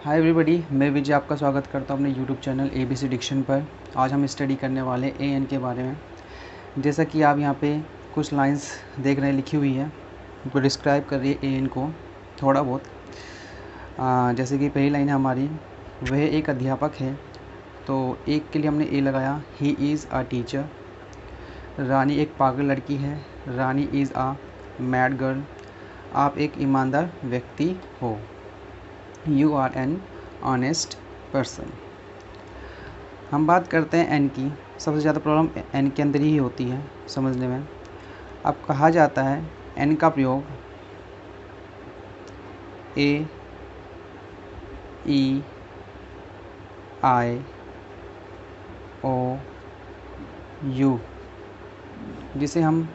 Hi everybody, मैं विजय आपका स्वागत करता हूँ अपने यूट्यूब चैनल ABC डिक्शन पर। आज हम स्टडी करने वाले एन के बारे में। जैसा कि आप यहाँ पे कुछ लाइंस देख रहे हैं लिखी हुई है, वो डिस्क्राइब कर रही है एन को थोड़ा बहुत। जैसे कि पहली लाइन है हमारी, वह एक अध्यापक है, तो एक के लिए हमने ए लगाया, ही इज़ अ टीचर। रानी एक पागल लड़की है, Rani is a mad girl. आप एक ईमानदार व्यक्ति हो, you are an honest person. हम बात करते हैं एन की। सबसे ज़्यादा प्रॉब्लम एन के अंदर ही होती है समझने में। अब कहा जाता है एन का प्रयोग ए, ई, आई, ओ, यू, जिसे हम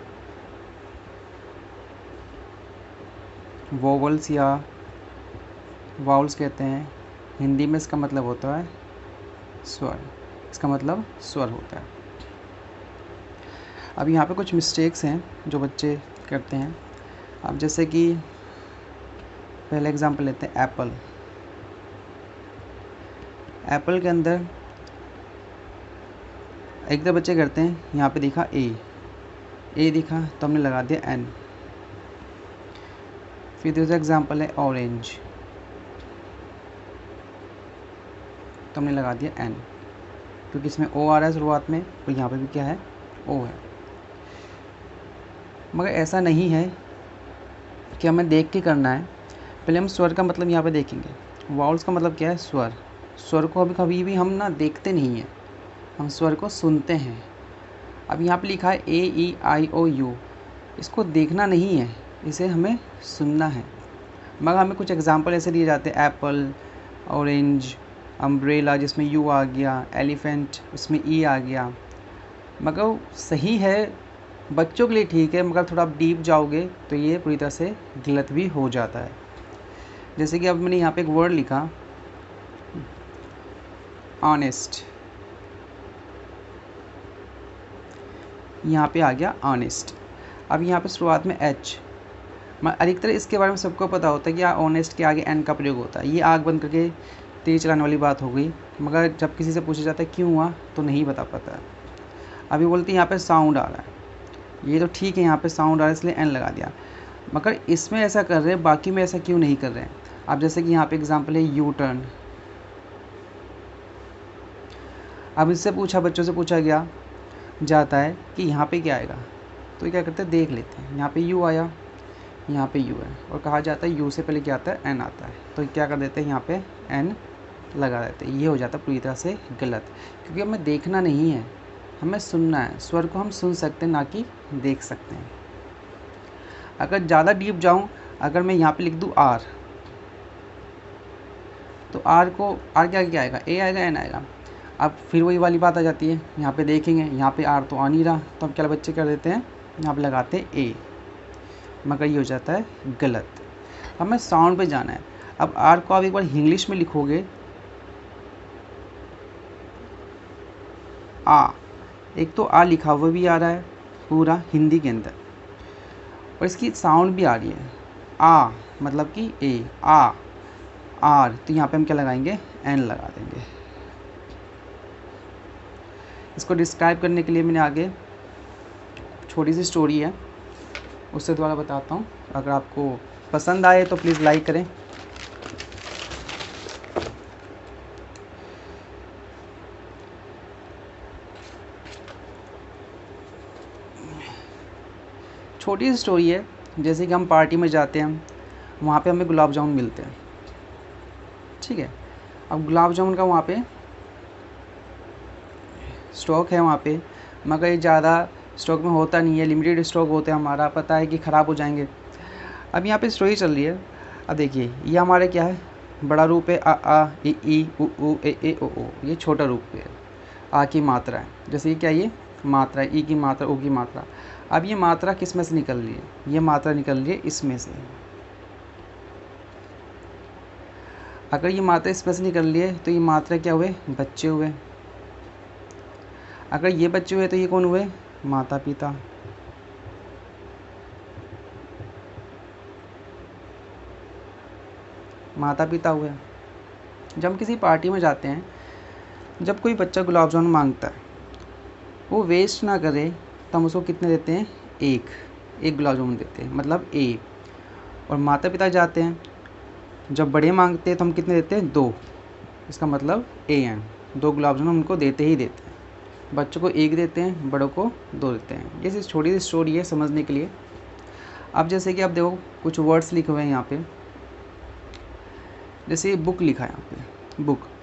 वोवल्स या वाउल्स कहते हैं। हिंदी में इसका मतलब होता है स्वर। इसका मतलब स्वर होता है। अब यहाँ पे कुछ मिस्टेक्स हैं जो बच्चे करते हैं। अब जैसे कि पहले एग्जांपल लेते हैं एप्पल। एप्पल के अंदर एक दो बच्चे करते हैं, यहाँ पे दिखा ए दिखा तो हमने लगा दिया एन। फिर दूसरा एग्जांपल है ऑरेंज, तो हमने लगा दिया एन, क्योंकि इसमें ओ आ रहा है शुरुआत में, और यहाँ पे भी क्या है, ओ है। मगर ऐसा नहीं है कि हमें देख के करना है। पहले हम स्वर का मतलब यहाँ पे देखेंगे। वाउल्स का मतलब क्या है, स्वर। स्वर को कभी भी हम ना देखते नहीं हैं, हम स्वर को सुनते हैं। अब यहाँ पे लिखा है ए, ई, आई, ओ, यू। इसको देखना नहीं है, इसे हमें सुनना है। मगर हमें कुछ एग्जांपल ऐसे दिए जाते हैं, एप्पल, ऑरेंज, अम्ब्रेला जिसमें यू आ गया, एलिफेंट उसमें ई आ गया। मगर सही है, बच्चों के लिए ठीक है, मगर थोड़ा आप डीप जाओगे तो ये पूरी तरह से गलत भी हो जाता है। जैसे कि अब मैंने यहाँ पे एक वर्ड लिखा ऑनेस्ट, यहाँ पे आ गया ऑनेस्ट। अब यहाँ पे शुरुआत में एच, अधिकतर इसके बारे में सबको पता होता है कि ऑनेस्ट के आगे एन का प्रयोग होता है। ये आग बंद करके तेज चलाने वाली बात हो गई, मगर जब किसी से पूछा जाता है क्यों हुआ तो नहीं बता पाता है। अभी बोलते हैं यहाँ पे साउंड आ रहा है, ये तो ठीक है, यहाँ पे साउंड आ रहा है इसलिए एन लगा दिया, मगर इसमें ऐसा कर रहे हैं, बाकी में ऐसा क्यों नहीं कर रहे हैं। अब जैसे कि यहाँ पे एग्जांपल है यू टर्न। अब इससे बच्चों से पूछा गया जाता है कि यहाँ पे क्या आएगा, तो ये क्या करते हैं, देख लेते हैं। यहाँ पे यू आया, यहाँ पे यू है, और कहा जाता है यू से पहले क्या आता है, एन आता है, तो क्या कर देते हैं, यहाँ पे एन लगा देते हैं। ये हो जाता है पूरी तरह से गलत, क्योंकि हमें देखना नहीं है, हमें सुनना है। स्वर को हम सुन सकते हैं, ना कि देख सकते हैं। अगर ज़्यादा डीप जाऊँ, अगर मैं यहाँ पे लिख दूँ आर, तो आर क्या क्या आएगा, ए आएगा, एन आएगा। अब फिर वही वाली बात आ जाती है, यहाँ पे देखेंगे, यहाँ पे आर तो आ नहीं रहा, तो अब क्या बच्चे कर देते हैं, यहाँ पे लगाते हैं ए, मगर ये हो जाता है गलत। हमें साउंड पे जाना है। अब आर को आप एक बार इंग्लिश में लिखोगे, आ, एक तो आ लिखा हुआ भी आ रहा है पूरा हिंदी के अंदर, और इसकी साउंड भी आ रही है, आ मतलब कि ए, आ, आर, तो यहाँ पे हम क्या लगाएंगे, एन लगा देंगे। इसको डिस्क्राइब करने के लिए मैंने आगे छोटी सी स्टोरी है, उससे दोबारा बताता हूँ। अगर आपको पसंद आए तो प्लीज़ लाइक करें। छोटी सी स्टोरी है, जैसे कि हम पार्टी में जाते हैं, वहाँ पे हमें गुलाब जामुन मिलते हैं, ठीक है। अब गुलाब जामुन का वहाँ पे स्टॉक है वहाँ पे, मगर ये ज़्यादा स्टॉक में होता नहीं है, लिमिटेड स्टॉक होते हैं, हमारा पता है कि ख़राब हो जाएंगे। अब यहाँ पे स्टोरी चल रही है। अब देखिए, ये हमारे क्या है, बड़ा रूप है आ, ई, उ, ए, ओ। ये छोटा रूप है, आ की मात्रा है। जैसे ये क्या, ये मात्रा है, ई की मात्रा, ओ की मात्रा। अब ये मात्रा किस में से निकल रही है, ये मात्रा निकल रही है इसमें से। अगर ये मात्रा इसमें से निकल रही है तो ये मात्रा क्या हुए, बच्चे हुए। अगर ये बच्चे हुए तो ये कौन हुए, माता पिता। माता पिता हुए। जब हम किसी पार्टी में जाते हैं, जब कोई बच्चा गुलाब जामुन मांगता है, वो वेस्ट ना करे तो हम उसको कितने देते हैं, एक गुलाब जामुन देते हैं, मतलब ए। और माता पिता जाते हैं, जब बड़े मांगते हैं तो हम कितने देते हैं, 2, इसका मतलब AN, 2 गुलाब जामुन उनको देते ही देते हैं। बच्चों को 1 देते हैं, बड़ों को 2 देते हैं। ये छोटी सी स्टोरी है समझने के लिए। अब जैसे कि आप देखो कुछ वर्ड्स लिखे हुए हैं यहाँ पे, जैसे बुक लिखा है यहाँ पे,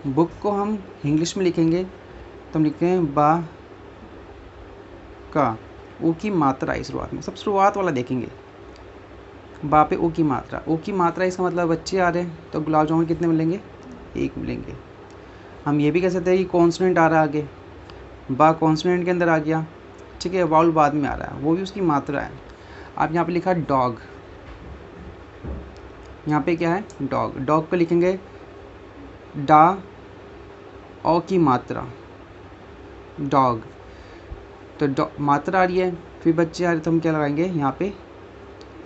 बुक को हम इंग्लिश में लिखेंगे तो हम लिखेंगे बा का, ओ की मात्रा है शुरुआत में, सब शुरुआत वाला देखेंगे। बा पे ओ की मात्रा, इसका मतलब बच्चे आ रहे हैं तो गुलाब जामुन कितने मिलेंगे, 1 मिलेंगे। हम ये भी कह सकते हैं कि कॉन्सोनेंट आ रहा है आगे, बा कॉन्सोनेंट के अंदर आ गया, ठीक है, वाउल बाद में आ रहा है, वो भी उसकी मात्रा है। आप यहाँ पे लिखा डॉग, यहाँ पे क्या है, डॉग को लिखेंगे डा, ओ की मात्रा, डॉग, तो मात्रा आ रही है, फिर बच्चे आ रहे तो हम क्या लगाएंगे, यहाँ पे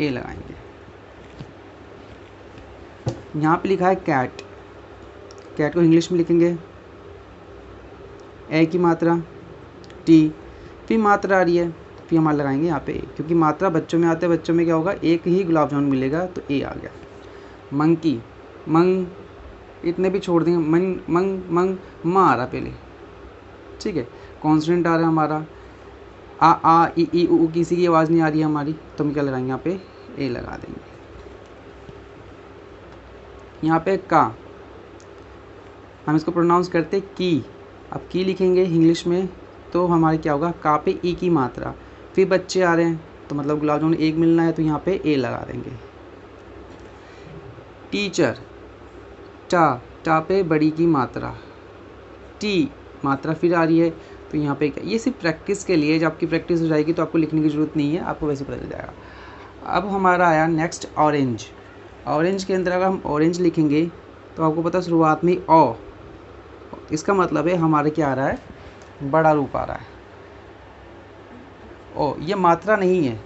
ए लगाएंगे। यहाँ पे लिखा है कैट को इंग्लिश में लिखेंगे ए की मात्रा, टी, फिर मात्रा आ रही है, फिर हम लगाएंगे यहाँ पे ए, क्योंकि मात्रा बच्चों में आते हैं, बच्चों में क्या होगा, 1 ही गुलाब जामुन मिलेगा, तो ए आ गया। मंकी, इतने भी छोड़ देंगे, मंग माँ आ रहा पहले, ठीक है, कॉन्सोनेंट आ रहा है हमारा, आ ई उ किसी की आवाज़ नहीं आ रही है हमारी, तो हम क्या लगाएंगे, यहाँ पे ए लगा देंगे। यहाँ पे का, हम इसको प्रोनाउंस करते की, अब की लिखेंगे इंग्लिश में तो हमारे क्या होगा, का पे ई की मात्रा, फिर बच्चे आ रहे हैं तो मतलब गुलाब जामुन 1 मिलना है, तो यहाँ पे ए लगा देंगे। टीचर, टा पे बड़ी की मात्रा, टी मात्रा फिर आ रही है, तो यहाँ पे ये सिर्फ प्रैक्टिस के लिए, जब आपकी प्रैक्टिस हो जाएगी तो आपको लिखने की ज़रूरत नहीं है, आपको वैसे पता चल जाएगा। अब हमारा आया नेक्स्ट ऑरेंज के अंदर अगर हम ऑरेंज लिखेंगे तो आपको पता शुरुआत में ओ, इसका मतलब है हमारे क्या आ रहा है, बड़ा रूप आ रहा है, ओ, ये मात्रा नहीं है,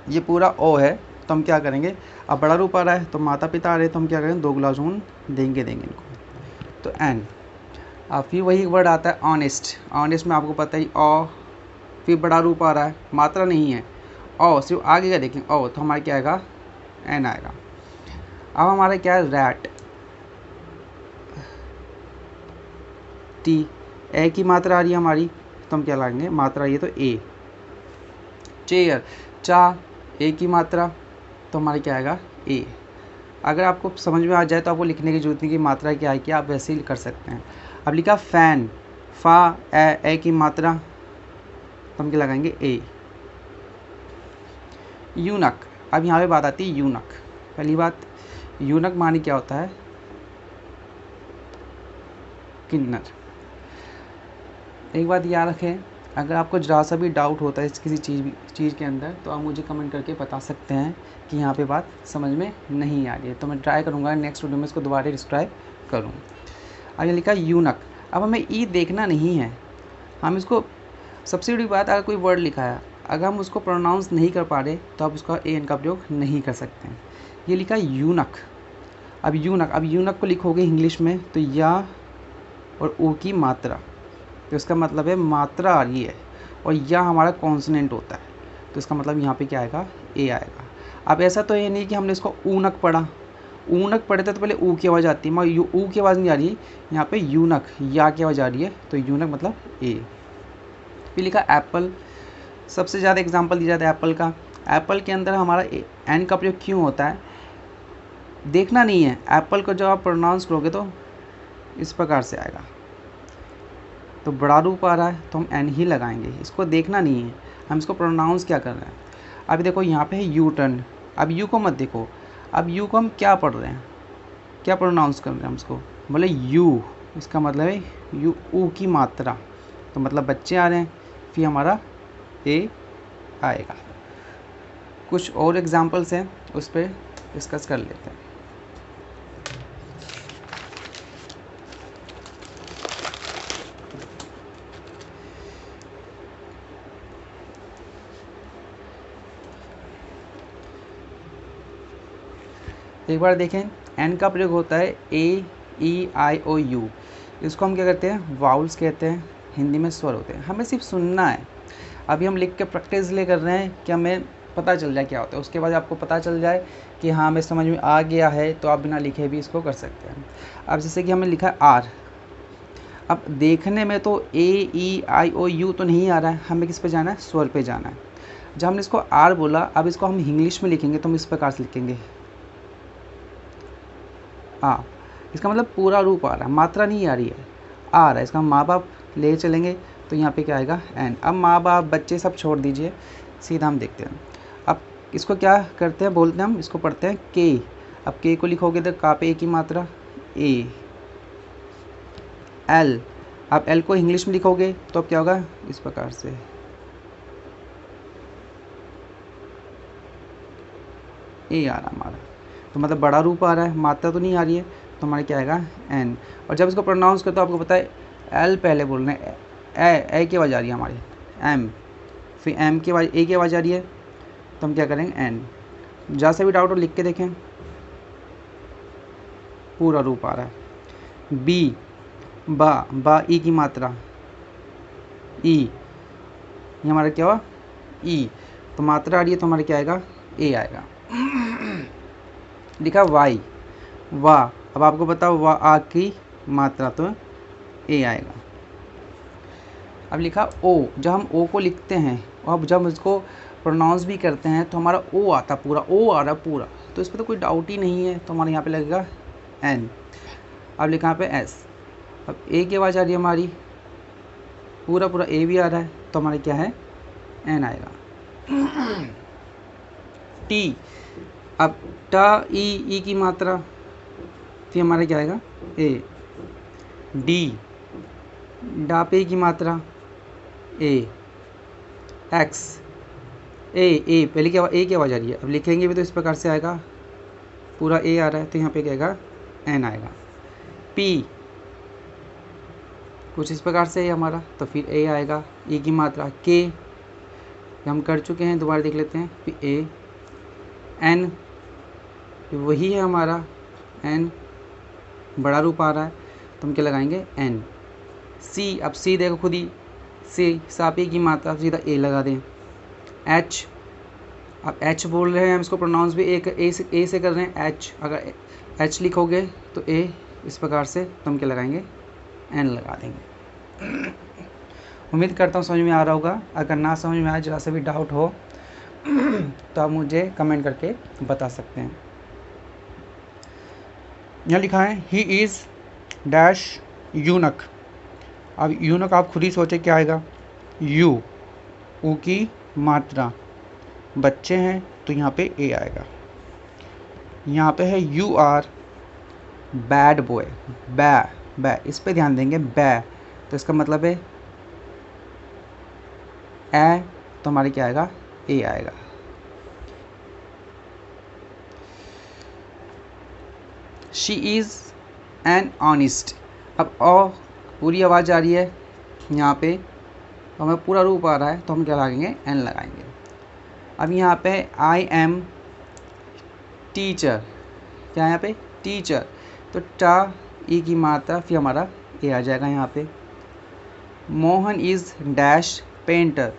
ये पूरा ओ है, तो हम क्या करेंगे, अब बड़ा रूप आ रहा है तो माता पिता आ रहे हैं तो हम क्या करेंगे, 2 गुलाब जामुन देंगे इनको, तो एन। अब फिर वही वर्ड आता है ऑनेस्ट में आपको पता ही ओ, फिर बड़ा रूप आ रहा है, मात्रा नहीं है, ओ सिर्फ आगे का देखें ओ, तो हमारा क्या आएगा, एन आएगा। अब हमारा क्या है, रैट, टी, ए की मात्रा आ रही है हमारी, तो हम क्या लगाएंगे, मात्रा ये तो ए। चेयर, चा, ए की मात्रा, तो हमारा क्या आएगा, ए। अगर आपको समझ में आ जाए तो आपको लिखने की जरूरत नहीं कि मात्रा क्या है, क्या आप वैसे ही कर सकते हैं। अब लिखा फैन, फा, ए की मात्रा, तो हम क्या लगाएंगे, ए। यूनक, अब यहाँ पे बात आती है यूनक। पहली बात, यूनक माने क्या होता है, किन्नर। एक बात याद रखें, अगर आपको ज़रा सा भी डाउट होता है किसी चीज़ के अंदर, तो आप मुझे कमेंट करके बता सकते हैं कि यहाँ पे बात समझ में नहीं आ रही है, तो मैं ट्राई करूँगा नेक्स्ट वीडियो में इसको दोबारा डिस्क्राइब करूँ। आगे लिखा यूनक, अब हमें ई देखना नहीं है, हम इसको, सबसे बड़ी बात, अगर कोई वर्ड लिखा है अगर हम उसको प्रोनाउंस नहीं कर पा रहे तो आप उसका एन का प्रयोग नहीं कर सकते हैं। ये लिखा यूनक, अब यूनक को लिखोगे इंग्लिश में तो या और ओ की मात्रा, तो इसका मतलब है मात्रा आ रही है, और या हमारा कॉन्सोनेंट होता है, तो इसका मतलब यहाँ पे क्या आएगा, ए आएगा। अब ऐसा तो ये नहीं कि हमने इसको ऊनक पढ़ा, ऊनक पढ़ते तो पहले ऊ की आवाज़ आती है, मगर ऊ की आवाज़ नहीं आ रही, यहाँ पे यूनक या की आवाज़ आ रही है, तो यूनक मतलब ए। फिर लिखा एप्पल, सबसे ज़्यादा एग्जांपल दिया जाता है एप्पल का। एप्पल के अंदर हमारा एन का प्रयोग क्यों होता है, देखना नहीं है, एप्पल को जब आप प्रोनाउंस करोगे तो इस प्रकार से आएगा, तो बड़ा रूप आ रहा है तो हम एन ही लगाएंगे, इसको देखना नहीं है, हम इसको प्रोनाउंस क्या कर रहे हैं। अभी देखो यहाँ पे है यू टर्न, अब यू को मत देखो, अब यू को हम क्या पढ़ रहे हैं, क्या प्रोनाउंस कर रहे हैं हम इसको, बोले यू, इसका मतलब है यू, ऊ की मात्रा, तो मतलब बच्चे आ रहे हैं, फिर हमारा ए आएगा। कुछ और एग्जांपल्स हैं, उस पर डिस्कस कर लेते हैं। एक बार देखें, एन का प्रयोग होता है ए ई आई ओ यू, इसको हम क्या करते हैं, वाउल्स कहते हैं, हिंदी में स्वर होते हैं। हमें सिर्फ सुनना है। अभी हम लिख के प्रैक्टिस ले कर रहे हैं कि हमें पता चल जाए क्या होता है, उसके बाद आपको पता चल जाए कि हाँ हमें समझ में आ गया है, तो आप बिना लिखे भी इसको कर सकते हैं। अब जैसे कि हमें लिखा है आर, अब देखने में तो ए ई आई ओ यू तो नहीं आ रहा है, हमें किस पे जाना है, स्वर पे जाना है। जब हमने इसको आर बोला, अब इसको हम इंग्लिश में लिखेंगे तो हम इस प्रकार से लिखेंगे आ, इसका मतलब पूरा रूप आ रहा है, मात्रा नहीं आ रही है, आ रहा है। इसका माँ बाप ले चलेंगे तो यहाँ पे क्या आएगा, एन। अब माँ बाप बच्चे सब छोड़ दीजिए, सीधा हम देखते हैं। अब इसको क्या करते हैं, बोलते हैं हम इसको पढ़ते हैं के। अब के को लिखोगे तो का पे ए की मात्रा ए, एल। अब एल को इंग्लिश में लिखोगे तो अब क्या होगा, इस प्रकार से ए आ रहा हमारा, तो मतलब बड़ा रूप आ रहा है, मात्रा तो नहीं आ रही है, तो हमारा क्या आएगा, एन। और जब इसको प्रोनाउंस करते हो आपको पता है एल पहले बोल रहे हैं, ए की आवाज़ आ रही है हमारी, एम, फिर एम की आवाज़, ए की आवाज़ आ रही है, तो हम क्या करेंगे, एन। जहाँ से भी डाउट हो लिख के देखें, पूरा रूप आ रहा है। बी, बा ई की मात्रा ई, ये हमारा क्या हुआ, ई, तो मात्रा आ रही है तो हमारा क्या आएगा, ए आएगा। लिखा वाई, वाह, अब आपको बताओ वाह आ की मात्रा तो ए आएगा। अब लिखा ओ, जब हम ओ को लिखते हैं और जब इसको प्रोनाउंस भी करते हैं तो हमारा ओ आता, पूरा ओ आ रहा पूरा, तो इस पर तो कोई डाउट ही नहीं है, तो हमारे यहाँ पे लगेगा एन। अब लिखा यहाँ पे एस, अब ए की आवाज़ आ रही है हमारी, पूरा पूरा ए भी आ रहा है, तो हमारा क्या है, एन आएगा। टी, अब टा ई की मात्रा, फिर हमारा क्या आएगा, ए। डी, डा पे की मात्रा ए। एक्स, ए पहले क्या, ए की आवाज़ आ रही है, अब लिखेंगे भी तो इस प्रकार से आएगा, पूरा ए आ रहा है, तो यहाँ पे क्या आएगा, एन आएगा। पी, कुछ इस प्रकार से है हमारा, तो फिर ए आएगा, ई की मात्रा। के हम कर चुके हैं, दोबारा देख लेते हैं, फिर ए। एन, वही है हमारा एन, बड़ा रूप आ रहा है, तो हम क्या लगाएंगे, एन। सी, अब सी देखो खुद ही, सी सापी की मात्रा, सीधा ए लगा दें। एच, अब एच बोल रहे हैं हम, इसको प्रोनाउंस भी ए से कर रहे हैं, एच। अगर एच लिखोगे तो ए इस प्रकार से, तो हम क्या लगाएंगे, एन लगा देंगे। उम्मीद करता हूँ समझ में आ रहा होगा। अगर ना समझ में आए, जरा से भी डाउट हो तो आप मुझे कमेंट करके बता सकते हैं। यहाँ लिखा है ही इज़ डैश यूनक। अब यूनक आप खुद ही सोचे क्या आएगा, यू, ऊ की मात्रा, बच्चे हैं तो यहाँ पे ए आएगा। यहाँ पे है यू आर बैड बॉय, बै, इस पे ध्यान देंगे, बै, तो इसका मतलब है ए, तो हमारे क्या आएगा, ए आएगा। शी इज़ एन ऑनेस्ट, अब ओ पूरी आवाज़ आ रही है यहाँ पे, तो हमें पूरा रूप आ रहा है, तो हम क्या लगाएंगे, एन लगाएंगे। अब यहाँ पे आई एम टीचर, क्या है यहाँ पे, टीचर, तो टा ई की मात्रा, फिर हमारा ए आ जाएगा यहाँ पे। मोहन इज़ डैश पेंटर,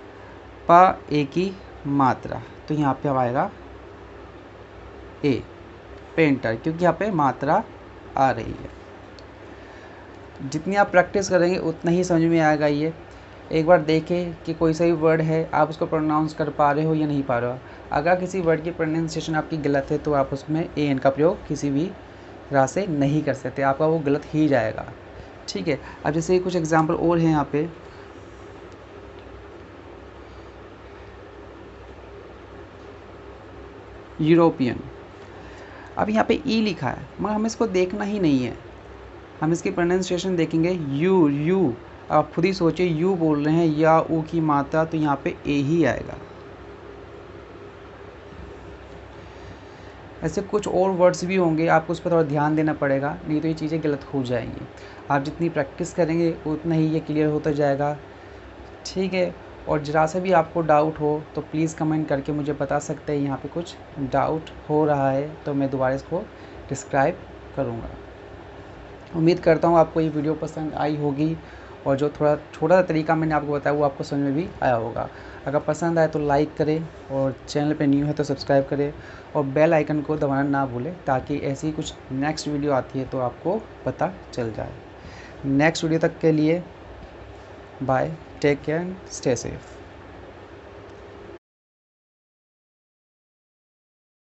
पा ए की मात्रा, तो यहाँ पे अब आएगा ए, पेंटर, क्योंकि यहाँ पे मात्रा आ रही है। जितनी आप प्रैक्टिस करेंगे उतना ही समझ में आएगा। ये एक बार देखें कि कोई सा भी वर्ड है, आप उसको प्रोनाउंस कर पा रहे हो या नहीं पा रहे हो। अगर किसी वर्ड की प्रोनाउंसिएशन आपकी गलत है तो आप उसमें ए एन का प्रयोग किसी भी तरह से नहीं कर सकते, आपका वो गलत ही जाएगा। ठीक है, अब जैसे कुछ एग्जाम्पल और हैं यहाँ पे, यूरोपियन। अब यहाँ पे ई लिखा है, मगर हमें इसको देखना ही नहीं है, हम इसकी प्रोनाउंसिएशन देखेंगे। यू, आप खुद ही सोचिए, यू बोल रहे हैं, या ऊ की मात्रा, तो यहाँ पे ए ही आएगा। ऐसे कुछ और वर्ड्स भी होंगे, आपको उस पर थोड़ा ध्यान देना पड़ेगा, नहीं तो ये चीज़ें गलत हो जाएंगी। आप जितनी प्रैक्टिस करेंगे उतना ही ये क्लियर होता जाएगा। ठीक है, और ज़रा सा भी आपको डाउट हो तो प्लीज़ कमेंट करके मुझे बता सकते हैं, यहाँ पे कुछ डाउट हो रहा है तो मैं दोबारा इसको डिस्क्राइब करूँगा। उम्मीद करता हूँ आपको ये वीडियो पसंद आई होगी और जो थोड़ा छोटा सा तरीका मैंने आपको बताया वो आपको समझ में भी आया होगा। अगर पसंद आए तो लाइक करें और चैनल पे न्यू है तो सब्सक्राइब करें और बेल आइकन को दबाना ना भूलें, ताकि ऐसी कुछ नेक्स्ट वीडियो आती है तो आपको पता चल जाए। नेक्स्ट वीडियो तक के लिए bye, take care and stay safe.